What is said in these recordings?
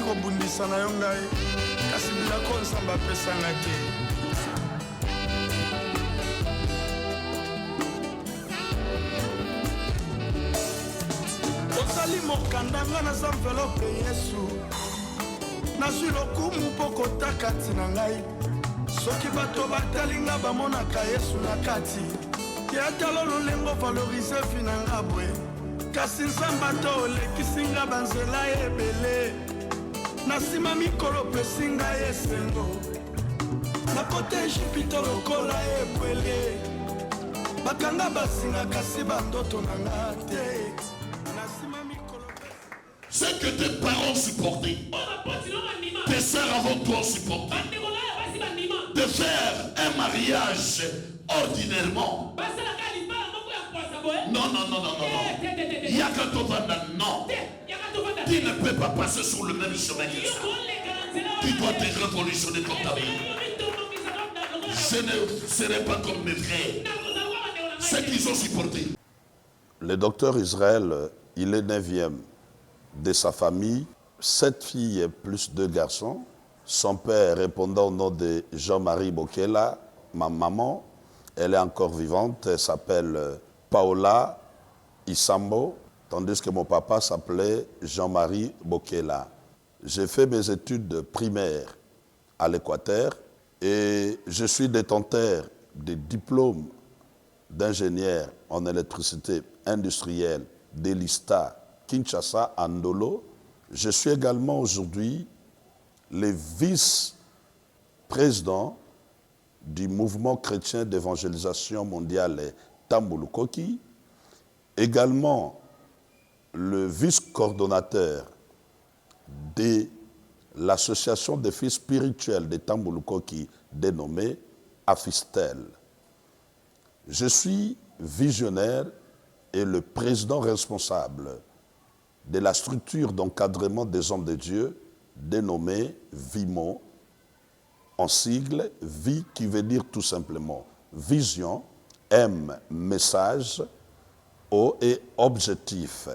kobundisa na yo ngai kasi biloko nzambe apesanga te. ozali mokandanga naza mvelope yesu nazwi lokumu mpo kotaka ntina ngai soki bato batalinga bamonaka yesu na kati yatala lolengo valorize vi na nga bwe kasi nzambe ata olekisi nga banzela ebele na nsima mikolo pesi ngai esengo nakota ejipito lokola ebwele bakanga basinga kasi bandoto na nga te na nsima mikolo. Ce que tes parents supportaient, tes sœurs avant toi supportaient, de faire un mariage ordinairement. Non, non, non, non, non. Il y a que toi, non. Tu ne peux pas passer sur le même chemin que ça. Tu dois te révolutionner toute ta vie. Je ne serai pas comme mes frères. Ce qu'ils ont supporté. Le docteur Israël, il est 9e de sa famille, 7 filles et plus 2 garçons. Son père répondant au nom de Jean-Marie Bokela, ma maman, elle est encore vivante, elle s'appelle Paola Isambo, tandis que mon papa s'appelait Jean-Marie Bokela. J'ai fait mes études primaires à l'Équateur et je suis détenteur de diplôme d'ingénieur en électricité industrielle de l'ISTA Kinshasa Andolo. Je suis également aujourd'hui le vice-président du mouvement chrétien d'évangélisation mondiale Tambulukoki, également le vice-coordonnateur de l'association des fils spirituels de Tambulukoki dénommée Afistel. Je suis visionnaire et le président responsable de la structure d'encadrement des hommes de Dieu dénommée VIMO, en sigle, vie qui veut dire tout simplement vision, M, message, O et objectif.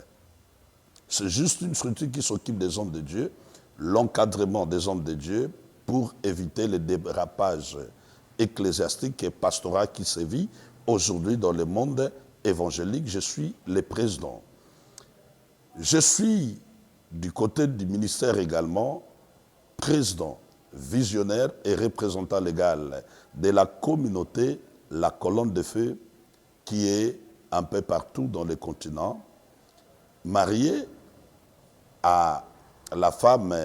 C'est juste une structure qui s'occupe des hommes de Dieu, l'encadrement des hommes de Dieu pour éviter les dérapages ecclésiastiques et pastoraux qui sévit aujourd'hui dans le monde évangélique. Je suis le président. Je suis du côté du ministère également président, visionnaire et représentant légal de la communauté La Colonne de Feu qui est un peu partout dans le continent, marié à la femme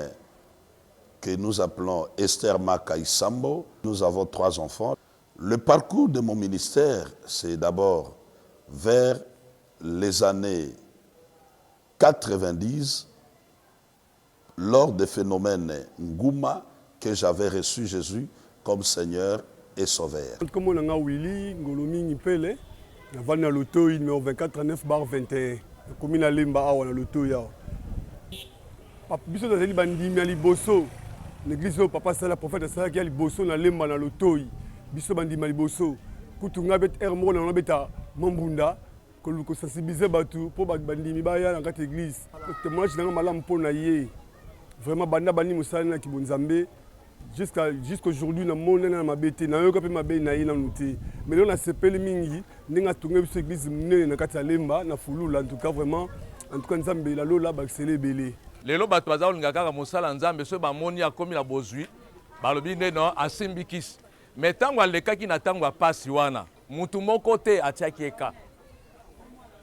que nous appelons Esther Maka Isambo. Nous avons 3 enfants. Le parcours de mon ministère, c'est d'abord vers les années 90, lors des phénomènes Ngouma, que j'avais reçu Jésus comme Seigneur et Sauveur. Comme on a Willy, Ngolomi Nipele, avant na loto numéro 24/21, commune à Limba à na loto ya. Papa biso tazali bandimi ali bosso, l'église papa sala prophète sala ki ali bosso na Limba na loto. Biso bandimi ali bosso, kutunga bet ermo na beta mambunda. Ko sensibiliser batu pour bandimi baya na kati église. Témoignage na malamu pona yé. Vraiment banda bani musala na kibonzambe jusqu'aujourd'hui na monde na mabete na yo ka pe mabe na ina nuté. Mais là on a sepeli mingi ninga tunga biso église munene na kati ya Lemba na Fulula en tout cas vraiment en tout cas nzambe la lola ba excellé belé. Lelo bato baza olinga kaka musala nzambe so ba moni akomi la bozwi balobi ndeno asimbikisi. Mais tango alekaki na tango apasi wana mutu moko te atiaki eka.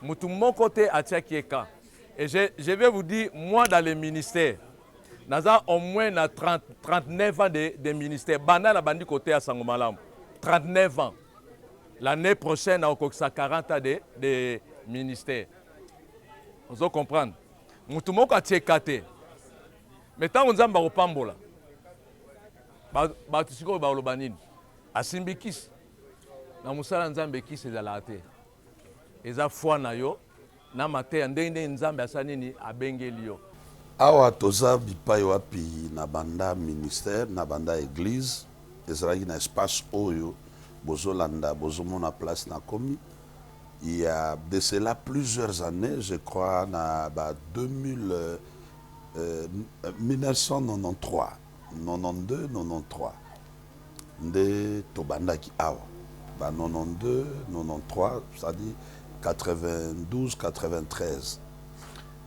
Mutu moko te atiaki eka. Et je vais vous dire, moi dans le ministère, nous avons au moins 39 ans de ministère. Bana la bandi côté à Sangomalam. 39 ans. L'année prochaine, on a 40 ans de ministère. Vous allez comprendre. Mutu moko atiaki kate. Mais tant qu'on zamba opambola. Ba tisiko ba olobanini. Asimbikisi. Na musala nzambe kisi ezala te. Eza foi na yo na mate ndenge nzambe asanini abengeli yo. Awa toza bipai wapi na banda ministère na banda église ezalaki na espace oyo bozolanda bozomona place na komi. Il y a de cela plusieurs années, je crois, na 2000 1993 92 93 nde tobandaki awa ba 92 93 c'est-à-dire 92 93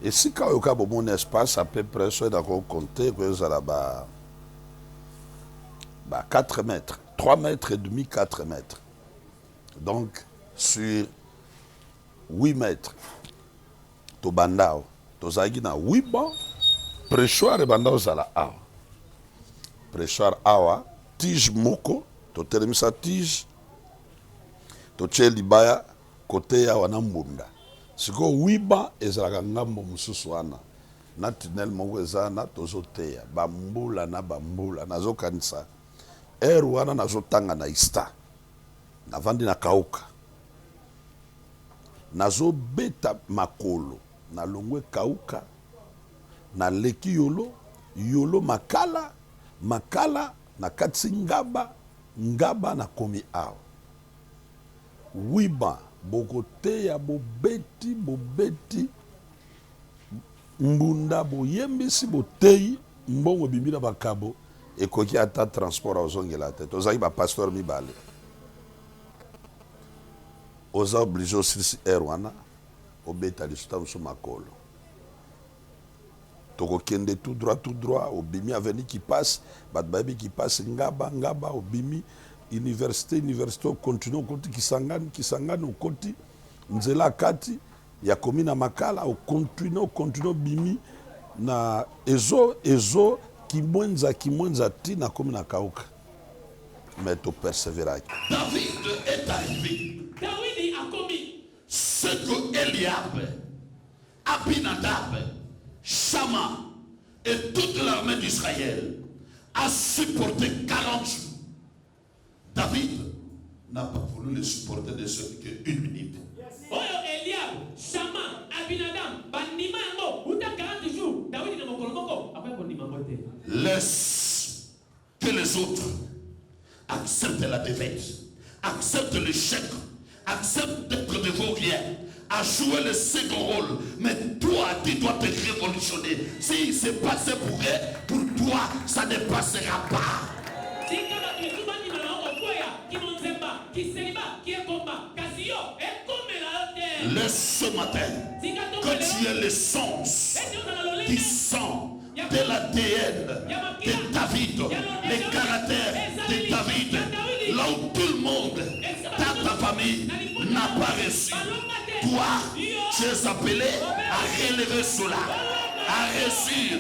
et si quand au cas bon espace à peu près soit d'accord compter que ça là bas 4 mètres 3 mètres et demi 4 mètres donc sur 8 mètres tobandao tozaki na 8 bancs préchoir et bandao zala awa préchoir awa tige moko totelemisa tige totie libaya kote awa na mbunda siko 8 bancs ezalaka ngambo mosusu wana na tunnel moko eza na tozoteya bambula na bambula nazokanisa ere wana nazotanga na ista navandi na kauka nazobeta makolo nalongwe kauka naleki yolo makala na kati ngaba nakomi awa wiba bokoteya bobeti mbunda boyembisi boteyi mbongo bimbi na bakabo ekoki ata transport ozongela te tozalaki bapasteur mibale oza oblige osilisi ere wana obeta lisuta mosu makolo tokokende tout droit obimi aveni qui passe bato bayebi qui passe ngaba obimi université okontinue okoti kisangani okoti nzela kati ya komi na makala okontinue obimi na ezo kimwenza ti na komi na kauka mais toperseveraki. David est arrivé. David a commis Ce que Eliab, Abinadab, Shama et toute l'armée d'Israël a supporté 40 jours. David n'a pas voulu le supporter de ce qu'une minute. Oyo Eliab, Shama, Abinadab, Bandima yango, uta 40 jours. David na mokolo moko, après kondima mote. Laisse que les autres acceptent la défaite, acceptent l'échec, acceptent d'être de vos rien, à jouer le second rôle. Mais toi, tu dois te révolutionner. Si c'est passé pour elle, pour toi, ça ne passera pas. Laisse ce matin que tu aies l'essence du sang de l'ADN de David, les caractères de David, là où tout le monde, ta famille n'a pas reçu. Toi, tu es appelé à relever cela, à réussir.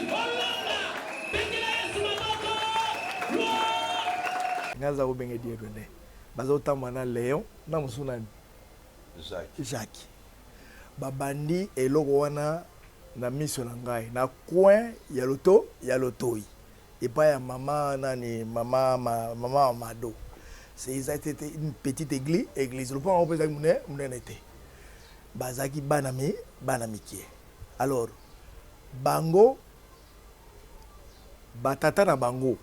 Ngaza ubenge diedone bazota mana Léon na musunani Jacques babandi eloko wana na miso na ngai na coin ya lotoi et pas ya mama nani mama Amado. C'était une petite église le point on peut dire mon était bazaki banami banamikie alors bango batata na bango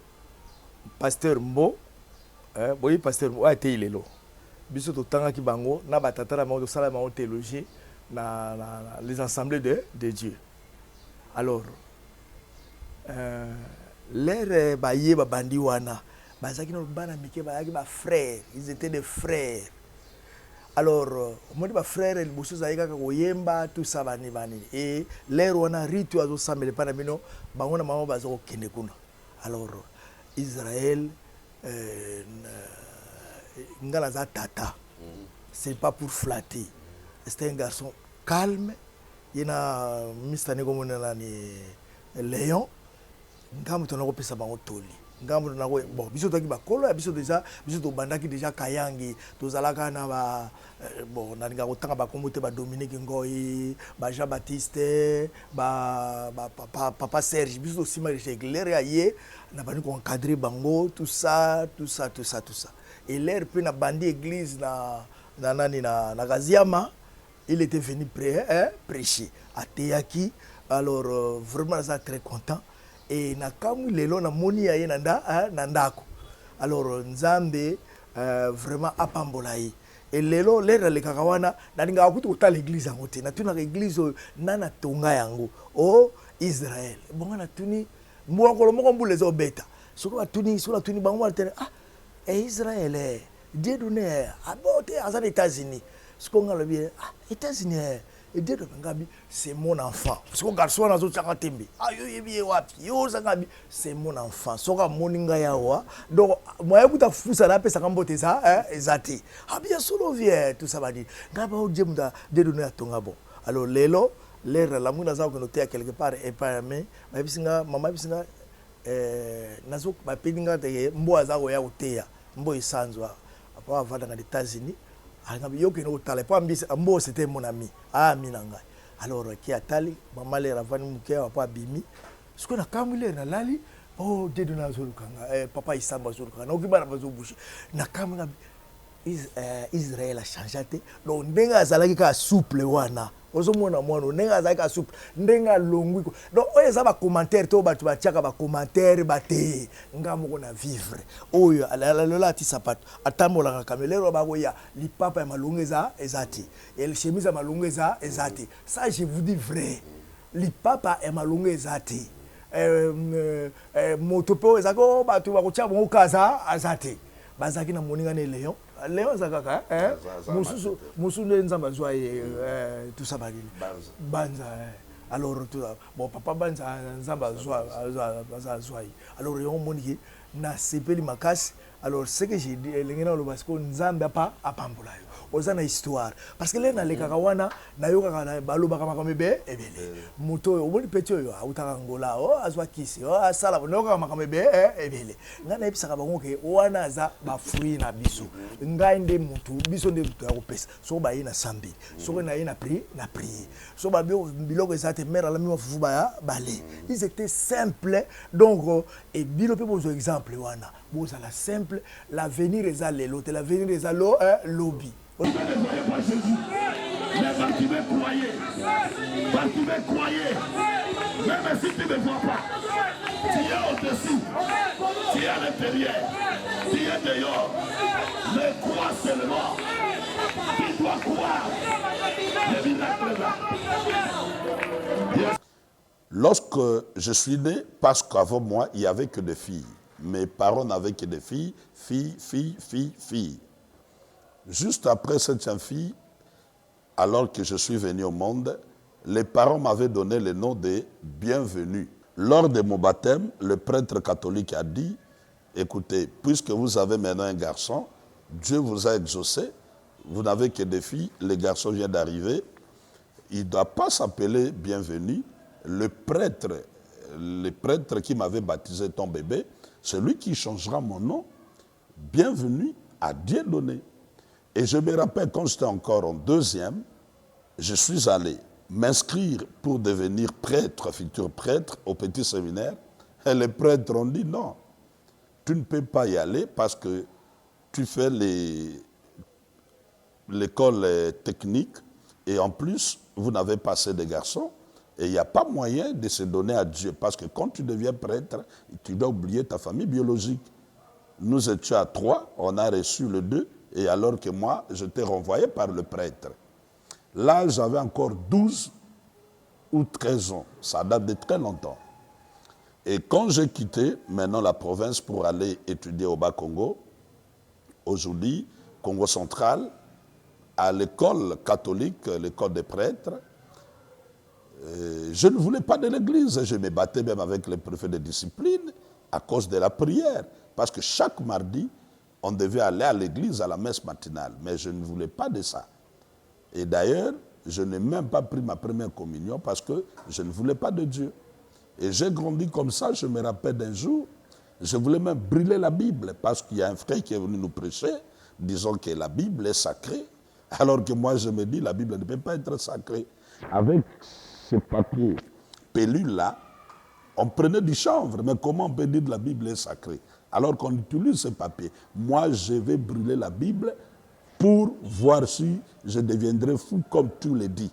pasteur Mbo boyi pasteur Mbo ate ilelo biso totanga ki bango na batata na bango to sala bango théologie na les assemblées de Dieu. Alors l'air baye babandi wana bazaki no bana mike bayaki ba frères, ils étaient des frères. Alors moi ba frères el bosso zaika ko yemba tout ça bani et l'air wana ritu azo samele pana mino bango na mama bazo kende kuna. Alors Israël ngala za tata. C'est pas pour flatter. C'est un garçon calme. Il y a Mr. Negomona ni Léon. Ngamu tonako pesa bango toli. Ngamu tonako bon biso toki ba kolo biso déjà biso to bandaki déjà kayangi tozalaka na ba bon na nga kotanga ba komote ba Dominique Ngoyi ba Jean Baptiste ba papa Serge biso sima chez Claire ye na bani ko encadrer bango tout ça. Et l'air pe na bandi église na Gaziama. Il était venu prêcher à Teyaki. Alors, vraiment, ça très content. Et nakamu lelo na moni ya nandako. Alors, Nzambe vraiment apambolayi. Et lelo lera le kakawana na ninga akutu kota l'église angote. Na tuna l'église nana tonga yango. Oh, Israël. Bon, on a tuni, moi, on les obéta. Ce qu'on a tuni, ce qu'on a tuni, on a tuni, ah, et Israël, Dieu donné, ah, bon, t'es aux États-Unis. Ce qu'on a dit, ah, États-Unis, et Dieu donné, c'est mon enfant. Ce qu'on a soit dans un chakatembe, ah, c'est mon enfant. Ce qu'on a moninga yawa, donc, moi, je suis fou, ça n'a pas ça, hein, exact. Ah, bien sûr, on vient, tout ça va dire. Gaba, Dieu donné à ton gabo. Alors, Lélo, l'air la mouna za ko noté quelque part et pas mais bisinga mama bisinga nazo ba pedinga te mbo za ko ya uteya mbo isanzwa apa avanda na États-Unis anga yoke no tala pa mbo c'était mon ami ah minanga alors qui atali mama le ravani muke apa bimi ce qu'on a kamule na lali oh dedo na zulu kanga papa isamba zulu kanga no kibana bazo bushi na kamanga Israël a changé donc ndenga azalaki ka souple wana ozomona mwana ndenga azalaki ka souple ndenga longwi donc oyo eza ba commentaire to batu batiaka ba commentaire bate ngamoko na vivre oyo alalola ati sapato atambolaka kamelero bakoya lipapa ya malongo ezati et chemise ya malongo ezati ça je vous dis vrai lipapa ya malongo ezati moto po ezako batu bakotia bongo kaza azati bazaki na moninga ne Léon Zakaka, Moussou Nzamba Zouaye, tout ça, Banza. Alors, bon, papa Banza Nzamba Zouaye. Alors, on m'a dit, na sepeli makas. Alors, ce que j'ai dit, l'ingénieur Lobasco Nzamba pas à Pambola. Ozana histoire. Parce que là, na le kakawana, na yoka na balo baka makamebe, ebele. Muto, omoni petit yo, Autarangola, oh, azwa kisi, oh, asala, noka makamebe, ebele. Ngana ebisaka bango ke wana za ba fruit na biso. Ngai nde mutu, biso nde mutu ya kopesa. So ba na sambi, so na na prier. So ba biloko ezate mère la mi fufu ba balé. Ils étaient simples. Donc et bilo pe bozo exemple wana. Boza la simple, l'avenir est à l'autre, l'avenir est à lobby. Vous ne voyez pas Jésus, mais Bartimée croyait. Bartimée croyait. Même si tu ne vois pas, tu es au-dessus, tu es à l'intérieur, tu es dehors. Mais crois seulement. Tu dois croire. Le miracle là. Lorsque je suis né, parce qu'avant moi, il n'y avait que des filles. Mes parents n'avaient que des filles, filles. Juste après cette fille, alors que je suis venu au monde, les parents m'avaient donné le nom de bienvenue. Lors de mon baptême, le prêtre catholique a dit, écoutez, puisque vous avez maintenant un garçon, Dieu vous a exaucé, vous n'avez que des filles, les garçons viennent d'arriver, il ne doit pas s'appeler bienvenue. Le prêtre qui m'avait baptisé ton bébé, c'est lui qui changera mon nom, bienvenue à Dieu donné. Et je me rappelle, quand j'étais encore en deuxième, je suis allé m'inscrire pour devenir prêtre, futur prêtre, au petit séminaire. Et les prêtres ont dit non, tu ne peux pas y aller parce que tu fais l'école technique et en plus, vous n'avez pas assez de garçons. Et il n'y a pas moyen de se donner à Dieu parce que quand tu deviens prêtre, tu dois oublier ta famille biologique. Nous étions à 3, on a reçu le 2. Et alors que moi, j'étais renvoyé par le prêtre. Là, j'avais encore 12 ou 13 ans. Ça date de très longtemps. Et quand j'ai quitté maintenant la province pour aller étudier au Bas-Congo, aujourd'hui, Congo central, à l'école catholique, l'école des prêtres, je ne voulais pas de l'église. Je me battais même avec les préfets de discipline à cause de la prière. Parce que chaque mardi, on devait aller à l'église, à la messe matinale. Mais je ne voulais pas de ça. Et d'ailleurs, je n'ai même pas pris ma première communion parce que je ne voulais pas de Dieu. Et j'ai grandi comme ça. Je me rappelle d'un jour, je voulais même brûler la Bible parce qu'il y a un frère qui est venu nous prêcher, disant que la Bible est sacrée. Alors que moi, je me dis, la Bible ne peut pas être sacrée. Avec ce papier pelule-là, on prenait du chanvre. Mais comment on peut dire que la Bible est sacrée? Alors qu'on utilise ce papier. Moi, je vais brûler la Bible pour voir si je deviendrai fou comme tu le dis.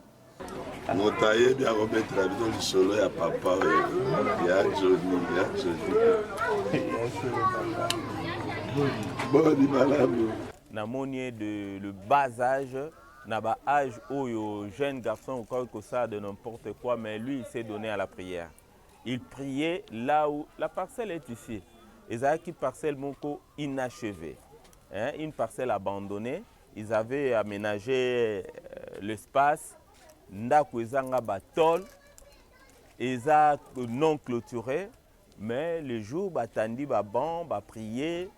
Motaye bien remettre la vidéo du soleil à papa. Il y a Johnny. Namonié de le bas âge, n'a pas âge où jeune garçon ou quoi que ça de n'importe quoi, mais lui il s'est donné à la prière. Il priait là où la parcelle est ici. Ils avaient une parcelle moko inachevée, hein, une parcelle abandonnée. Ils avaient aménagé l'espace, ndako ezanga batol, eza non clôturé, mais le jour batandi ba bon, ba prier,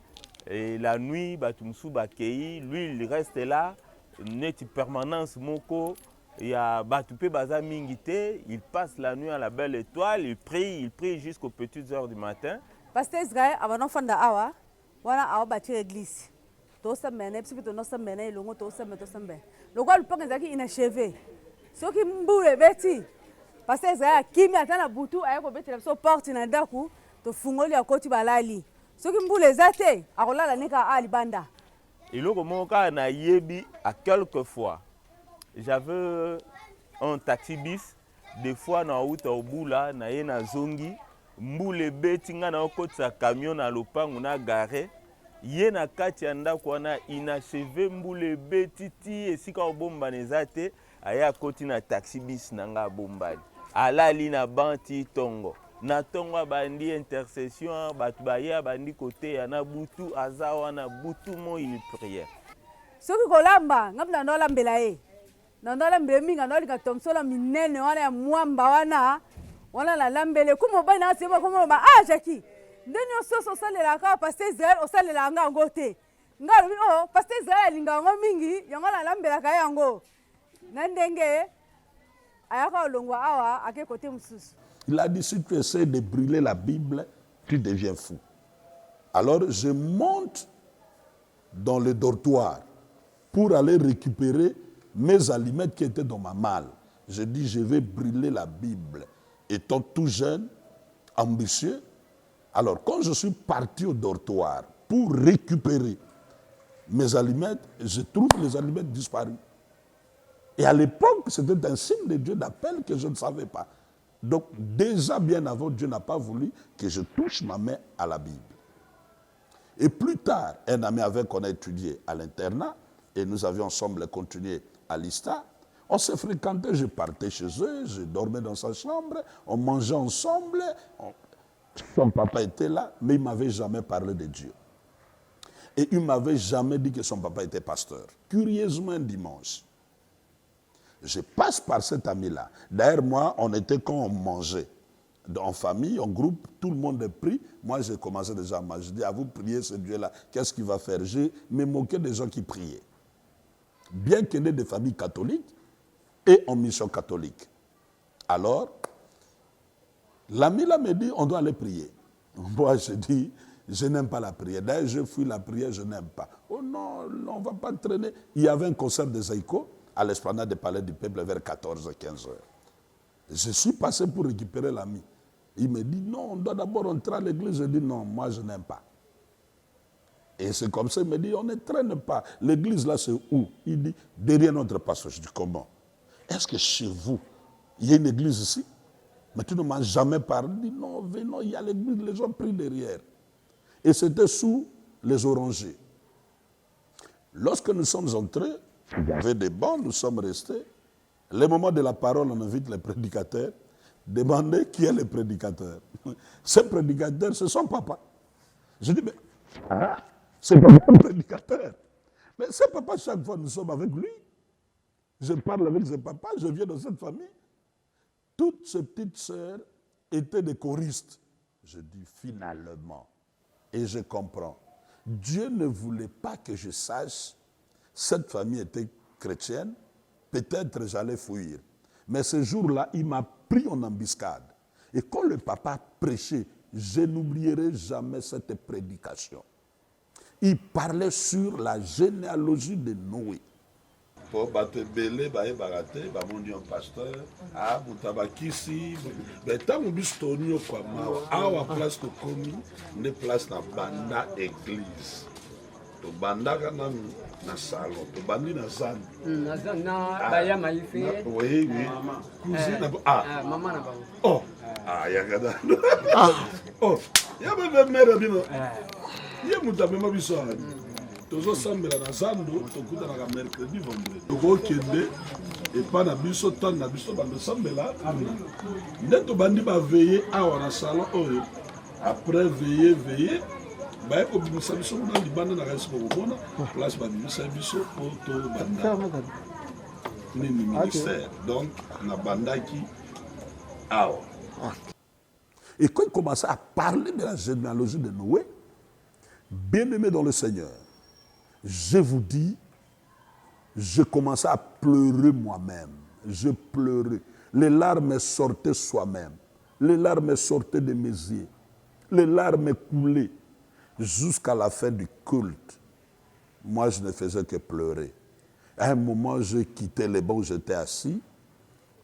et la nuit batumsu bakei, lui il reste là, net permanence moko. Il y a Batupé Baza Mingité, il passe la nuit à la belle étoile, il prie jusqu'aux petites heures du matin. Pasteur Israël, avant d'en faire d'awa, voilà, awa bâtir l'église. Tout ça mène, puis tout ça mène, le mot tout ça mène. Le roi le pont est inachevé. Ce qui m'boule bêti. Pasteur Israël, qui m'y attend la boutou, aïe pour bêti la porte in daku, to fungoli à côté balali. Ce qui m'boule zate, à rola la neka ali banda. Et le remonka na yebi à quelques fois. J'avais un taxi bis, des fois na route au bout là, na yena zongi, mboule beti nga na okoti sa camion na lopango na garé, yena kati anda kwana inachevé mboule beti ti esika obomba nezate, aya koti na taxi bis nanga bombali. Alali na banti tongo. Na tongo bandi intercession, batubaya bandi côté ya na butu azawa na butu mo il prière. Ce qui kolamba, ngapna ndola mbelae. Nandola mbemi ngandoli ka tomsola minene wana ya mwamba wana la lambele kumo bana sema kumo ba Jackie ndeni ososo salela ka pasteur Israël osalela nga ngote ngalo oh pasteur Israël linga ngo mingi yango la lambela ka yango nandenge ayaka olongwa awa ake côté mususu. Il a dit si tu essaies de brûler la Bible, tu deviens fou. Alors je monte dans le dortoir pour aller récupérer mes aliments qui étaient dans ma malle. Je dis, je vais brûler la Bible. Étant tout jeune, ambitieux, alors quand je suis parti au dortoir pour récupérer mes aliments, je trouve les aliments disparus. Et à l'époque, c'était un signe de Dieu d'appel que je ne savais pas. Donc déjà bien avant, Dieu n'a pas voulu que je touche ma main à la Bible. Et plus tard, un ami avec qu'on a étudié à l'internat, et nous avions ensemble continué à l'ISTA, on se fréquentait, je partais chez eux, je dormais dans sa chambre, on mangeait ensemble. Son papa était là, mais il ne m'avait jamais parlé de Dieu. Et il ne m'avait jamais dit que son papa était pasteur. Curieusement, un dimanche, je passe par cet ami-là. D'ailleurs, moi, on était quand on mangeait. En famille, en groupe, tout le monde prie. Moi, j'ai commencé déjà à manger. Je dis, à vous prier ce Dieu-là, qu'est-ce qu'il va faire? Je me moquais des gens qui priaient. Bien qu'il y ait des familles catholiques et en mission catholique. Alors, l'ami là me dit, on doit aller prier. Moi, je dis, je n'aime pas la prière. D'ailleurs, je fuis la prière, je n'aime pas. Oh non, on ne va pas traîner. Il y avait un concert des Zaïko à l'esplanade des Palais du Peuple vers 14h-15h. Je suis passé pour récupérer l'ami. Il me dit, non, on doit d'abord entrer à l'église. Je dis, non, moi, je n'aime pas. Et c'est comme ça, il me dit, on ne traîne pas. L'église là, c'est où? Il dit, derrière notre pasteur. Je dis, comment? Est-ce que chez vous, il y a une église ici? Mais tu ne m'as jamais parlé. Il dit, non, venons, il y a l'église, les gens prient derrière. Et c'était sous les orangers. Lorsque nous sommes entrés, il y avait des bancs, nous sommes restés. Le moment de la parole, on invite les prédicateurs. Demandez qui est le prédicateur. Ce prédicateur, c'est son papa. Je dis, mais c'est pas mon prédicateur. Mais ce papa, chaque fois, nous sommes avec lui. Je parle avec ce papa, je viens de cette famille. Toutes ces petites sœurs étaient des choristes. Je dis, finalement, et je comprends, Dieu ne voulait pas que je sache, cette famille était chrétienne, peut-être j'allais fuir. Mais ce jour-là, il m'a pris en embuscade. Et quand le papa prêchait, je n'oublierai jamais cette prédication. Il parlait sur la généalogie de Noé. Po bato ebele bayebaka te bamoni yo pasteur mutabakisi me ntango biso toni yo kwa mawa awa place tokomi nde place na banda église tobandaka nanu na salon tobandi na zando bayama ife oui cousine mama na bango oh yakada oh ya bebe mère bino ye mutabema biso tozosambela na zando tokutanaka mercredi vendredi tokokende epa na biso tane na biso bandosambela nde tobandi baveye awa na salon oyo après veye baye kobimisa biso kuna libanda na kasi bokomona place babimisa biso po tobanda nini ministère donc na bandaki awa. Et quand il commençait à parler de la généalogie de Noé, bien-aimé dans le Seigneur, je vous dis, je commençais à pleurer moi-même. Je pleurais. Les larmes sortaient soi-même. Les larmes sortaient de mes yeux. Les larmes coulaient jusqu'à la fin du culte. Moi, je ne faisais que pleurer. À un moment, j'ai quitté les bancs où j'étais assis.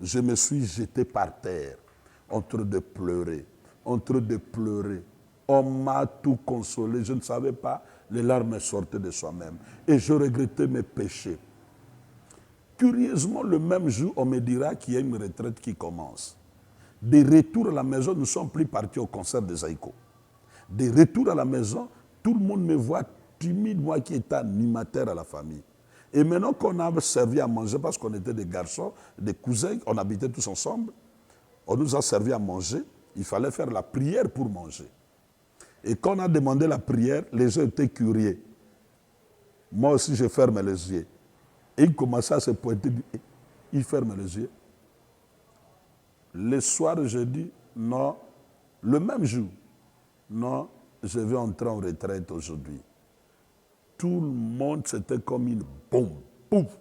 Je me suis jeté par terre, en train de pleurer. En train de pleurer. On m'a tout consolé. Je ne savais pas. Les larmes sortaient de soi-même. Et je regrettais mes péchés. Curieusement, le même jour, on me dira qu'il y a une retraite qui commence. De retour à la maison, nous ne sommes plus partis au concert des Aïko. De retour à la maison, tout le monde me voit timide, moi qui étais animateur à la famille. Et maintenant qu'on a servi à manger, parce qu'on était des garçons, des cousins, on habitait tous ensemble, on nous a servi à manger, il fallait faire la prière pour manger. Et quand on a demandé la prière, les gens étaient curieux. Moi aussi, je ferme les yeux. Et il commençait à se pointer, il ferme les yeux. Le soir, je dis, non, le même jour, non, je vais entrer en retraite aujourd'hui. Tout le monde, c'était comme une bombe. Pouf!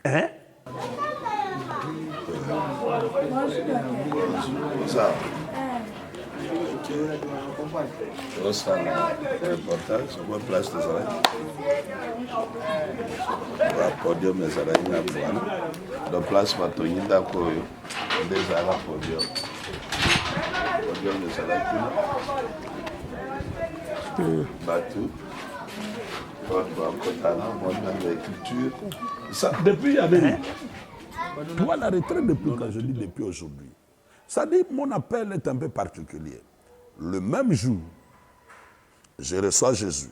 Hein? Ça. Ça, reportage, sur ma place des oreilles. Le podium des oreilles, la place Matoyi d'Akoyo, des arabes podium. Podium des oreilles. Batou. Ça, depuis, il y avait. Toi, la retraite, depuis quand je dis depuis aujourd'hui, ça dit mon appel est un peu particulier. Le même jour, je reçois Jésus.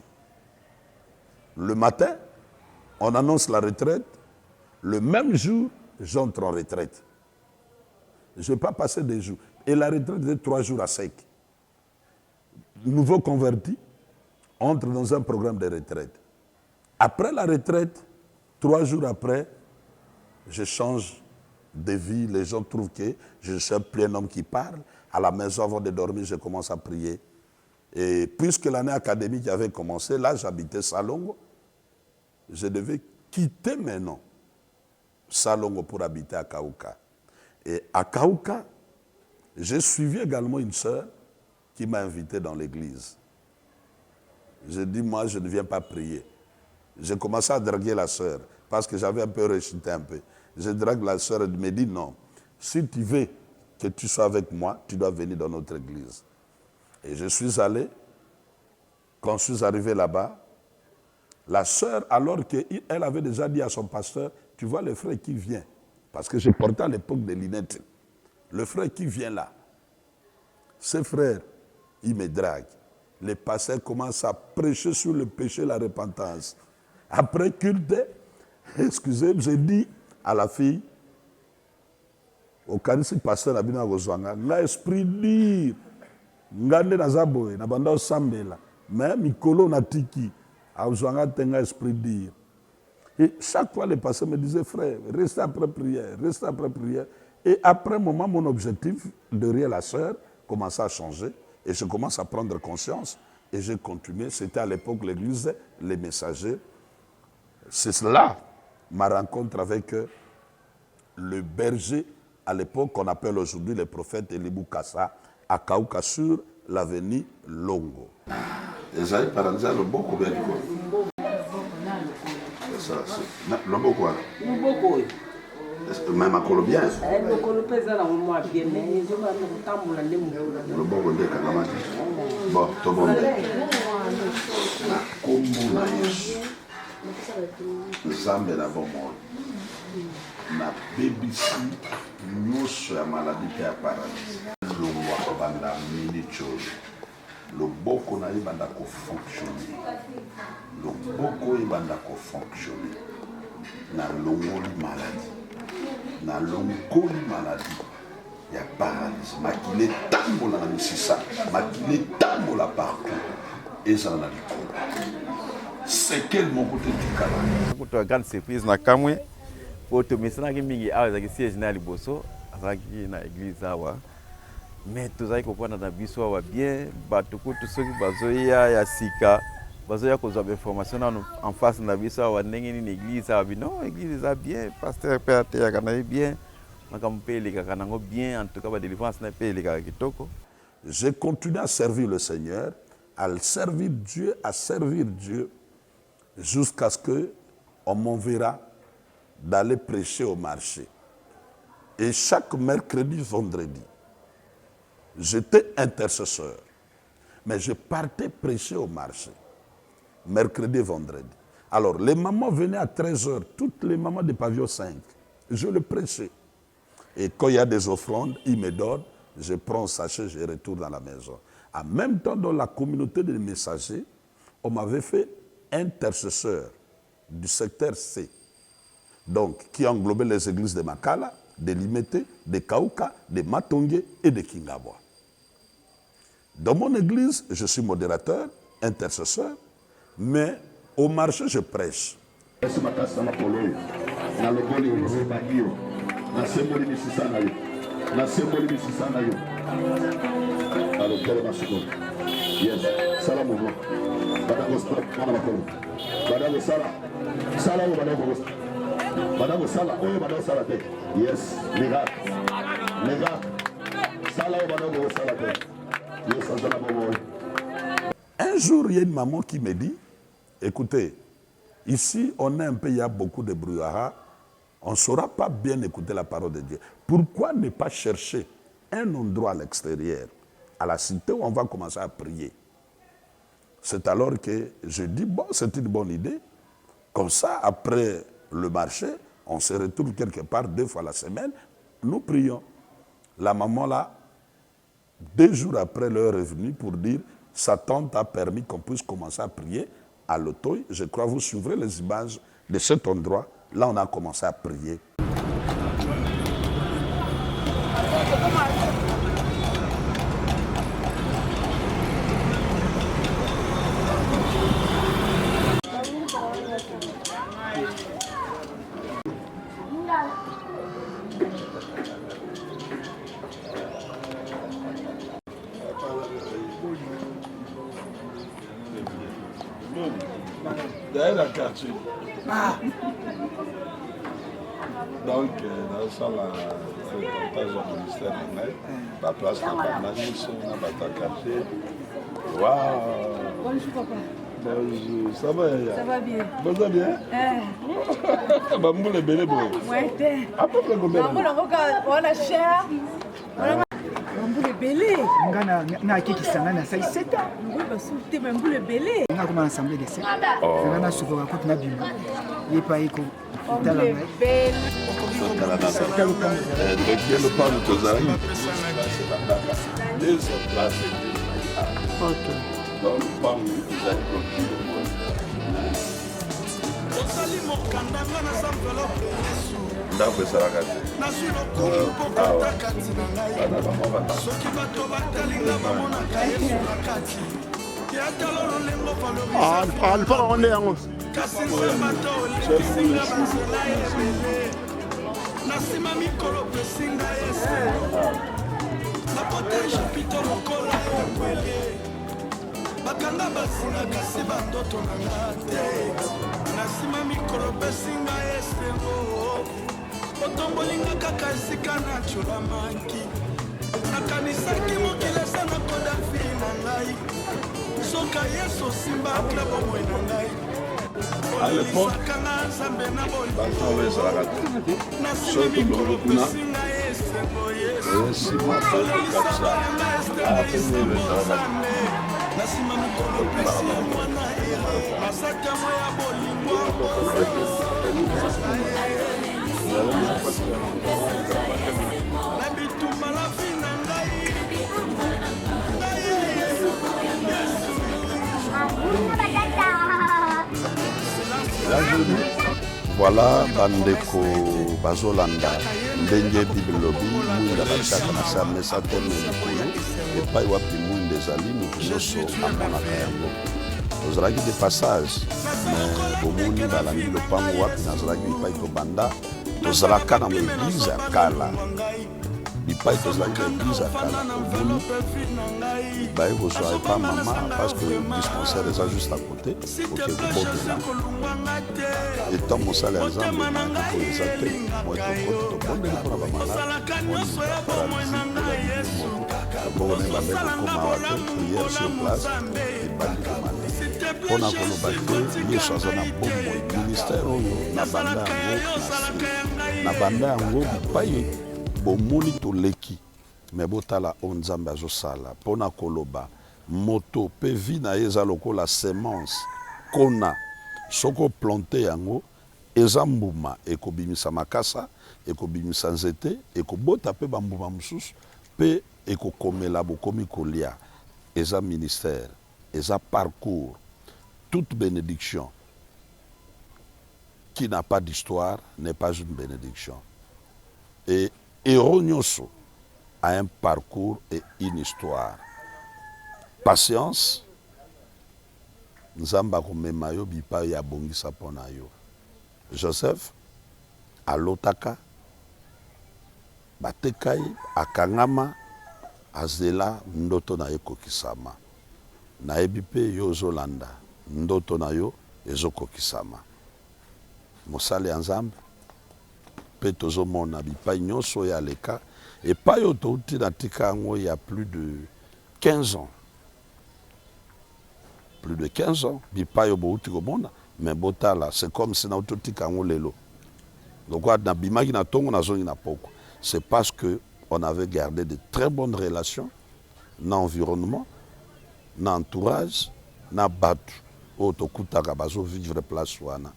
Le matin, on annonce la retraite. Le même jour, j'entre en retraite. Je ne vais pas passer des jours. Et la retraite est 3 jours à sec. Nouveau converti entre dans un programme de retraite. Après la retraite, 3 jours après, je change de vie. Les gens trouvent que je suis un plein homme qui parle. À la maison, avant de dormir, je commence à prier. Et puisque l'année académique avait commencé, là, j'habitais Salongo. Je devais quitter maintenant Salongo pour habiter à Kaouka. Et à Kaouka, j'ai suivi également une sœur qui m'a invité dans l'église. J'ai dit, moi, je ne viens pas prier. J'ai commencé à draguer la sœur parce que j'avais un peu rechuté un peu. Je drague la sœur et elle me dit, non, si tu veux que tu sois avec moi, tu dois venir dans notre église. Et je suis allé. Quand je suis arrivé là-bas, la sœur, alors qu'elle avait déjà dit à son pasteur, tu vois le frère qui vient, parce que je portais à l'époque des lunettes, le frère qui vient là, ce frère, il me drague. Les pasteurs commencent à prêcher sur le péché et la repentance. Après culte, excusez-moi, j'ai dit à la fille, au kanisi pasteur Abina Gozwanga, l'esprit dire, ngande nazaboe, nabanda osambela, mais mikolo natiki, a Gozwanga tenga esprit dire. Et chaque fois, les pasteurs me disaient, frère, restez après prière, restez après prière. Et après un moment, mon objectif de rire la sœur commençait à changer. Et je commence à prendre conscience. Et j'ai continué. C'était à l'époque l'église, les messagers. C'est cela, ma rencontre avec le berger, à l'époque qu'on appelle aujourd'hui le prophète Elibou Kassa, à Kaouka sur l'avenue Longo. Et ça, par exemple, le bon combien de fois? Le bon quoi? Le bon quoi? Même à Colombien. Le bon quoi de Kanamati. Bon, tout le monde. Kombo na Yesu. Nzambe na bomoi. Na bebisi nyonso ya maladie ya paradis. Longwa kobanda mini chose. loboko na ye banda kofonctionne loboko ye banda kofonctionne na longoli maladie na longoli maladie ya paralysie makile tambola na misisa makile tambola partout ezala na likolo sekele moko te tikala kutoa grande surprise na kamwe po tomesanaki mingi awa ezalaki siège na ya liboso azalaki na église awa mais tozalaki koprendre na biso awa bien bato kutu soki bazoya ya sika bazoya kozwa bainformation nano en face na biso awa ndenge nini église awa bino église eza bien pasteur mpe ateyaka na ye bien makambo mpe elekaka nango bien en tout cas badélivrance na mpe elekaka kitoko. J'ai continué à servir le Seigneur, à servir Dieu jusqu'à ce qu'on m'enverra d'aller prêcher au marché. Et chaque mercredi, vendredi, j'étais intercesseur, mais je partais prêcher au marché, mercredi et vendredi. Alors, les mamans venaient à 13h, toutes les mamans de pavillon 5, je le prêchais. Et quand il y a des offrandes, ils me donnent, je prends un sachet, je retourne à la maison. En même temps, dans la communauté des messagers, on m'avait fait intercesseur du secteur C, donc qui englobait les églises de Makala, de Limete, de Kauka, de Matongé et de Kingabwa. Dans mon église, je suis modérateur, intercesseur, mais au marché, je prêche. Un jour, il y a une maman qui me dit, écoutez, ici, on est un peu, il y a beaucoup de brouhaha, on ne saura pas bien écouter la parole de Dieu. Pourquoi ne pas chercher un endroit à l'extérieur, à la cité où on va commencer à prier? C'est alors que je dis, bon, c'est une bonne idée. Comme ça, après le marché, on se retrouve quelque part 2 fois la semaine, nous prions. La maman là, 2 jours après leur revenu pour dire, sa tante a permis qu'on puisse commencer à prier à l'Autoy. Je crois que vous suivrez les images de cet endroit. Là, on a commencé à prier. D'ailleurs, la quartier. Donc, dans le salle, c'est le partage du ministère de l'aide. La place n'a pas marché, on a battu le quartier. Waouh! Bonjour, papa. Bonjour, ça va? Ça va bien. Vous allez bien? Bambou le belé, bon. Ouais, t'es. À peu près combien Bambou, on a cher. Bambou le belé. On a qui s'en a 7 ans. Oui, parce que t'es bambou le belé. On a commencé à assembler des 7 ans. On a souvent raconté la Bible. Il n'est pas éco. Bambou le belé. Le pan de Tozari. Ok. Dans le pan, vous allez continuer. Ndako esalaka te soki bato batalinga bamonaka yesu na kati yatala lolengo alipaka ngo nde yango kasi nze bato olekisinga banzela ebele na nsima mikolo pesinga yesu na poteje pito lokola ebwele bakanga basinga kasi bandoto na nga te na nsima mikolo pesinga yesengo otombolinga kaka esika naculamaki nakanisaki mokili esa nakoda fili na ngai soka yesu osimbaki na bomoi na ngai olelisakanga nzambe na bolingonasima mikolo pesinga esengo yesu olelisakanga estemoisemozambe nasima mikolo pesi ya mwana ere masakamo ya bolingo na bitumba la vi na ngai Voilà bandeko bazolanda ndenge bible lobi mwinda batiaka na sa mesa teme likolo epai wapi mwinda ezali moto nyonso amonaka yango tozalaki de passage mais bomoni balandi lopango wapi nazalaki bipai tobanda tozalaka na moeglize ya kala bipai tozalaki na eglize ya kala omoni baye kozwa epa mama parce que dispensaire eza juste à côté oke kobotela etant mosala ya nzambe nayaki po eza te tobondeli mpona bamalabonebande kokoma wape prière sur place ebandi komanda mpona koloba te yesu aza na bomoi ministère oyo na banda yango bipai bomoni toleki me botala o nzambe azosala mpona koloba moto mpe vi na ye eza lokola semence kona soki oplante yango eza mbuma ekobimisa makasa ekobimisa nzete ekobota mpe bambuma mosusu mpe ekokomela bokomi kolia eza ministère eza parcours toute bénédiction qui n'a pas d'histoire n'est pas une bénédiction et héros nyonso a un parcours et une histoire. Patience, nzambe akomema yo bipai ya bongisa mpona yo. Joseph alotaka batekai akangama azela ndoto na ye kokisama. Nayebi mpe yo ozolanda ndoto na yo ezokokisama. Mosala ya nzambe mpe tozomona bipai nyonso ya leka epai oyo touti na tika yango il y a plus de 15 ans. Plus de 15 ans, bipai oyo bouti komona mais botala c'est comme si na ototika yango lelo. Donc na bimaki na tongo na zongi na poko. C'est parce que on avait gardé de très bonnes relations dans l'environnement, dans l'entourage, dans le batu oyo tokutaka bazo vivre place wana.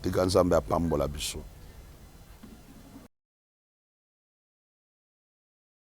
Tika nzambe apambola biso.